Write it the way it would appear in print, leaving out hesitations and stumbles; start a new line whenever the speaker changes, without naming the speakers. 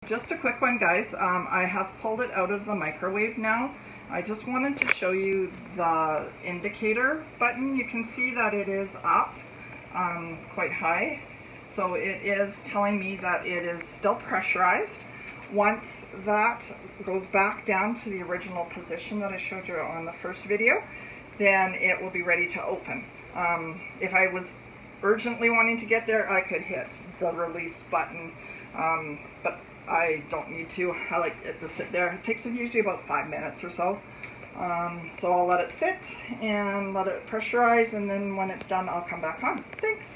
Just a quick one, guys. I have pulled it out of the microwave now. I just wanted to show you the indicator button. You can see that it is up quite high. So it is telling me that it is still pressurized. Once that goes back down to the original position that I showed you on the first video, then it will be ready to open. If I was urgently wanting to get there, I could hit the release button, but I don't need to. I like it to sit there. It takes usually about 5 minutes or so. So I'll let it sit and let it pressurize, and then when it's done, I'll come back on. Thanks.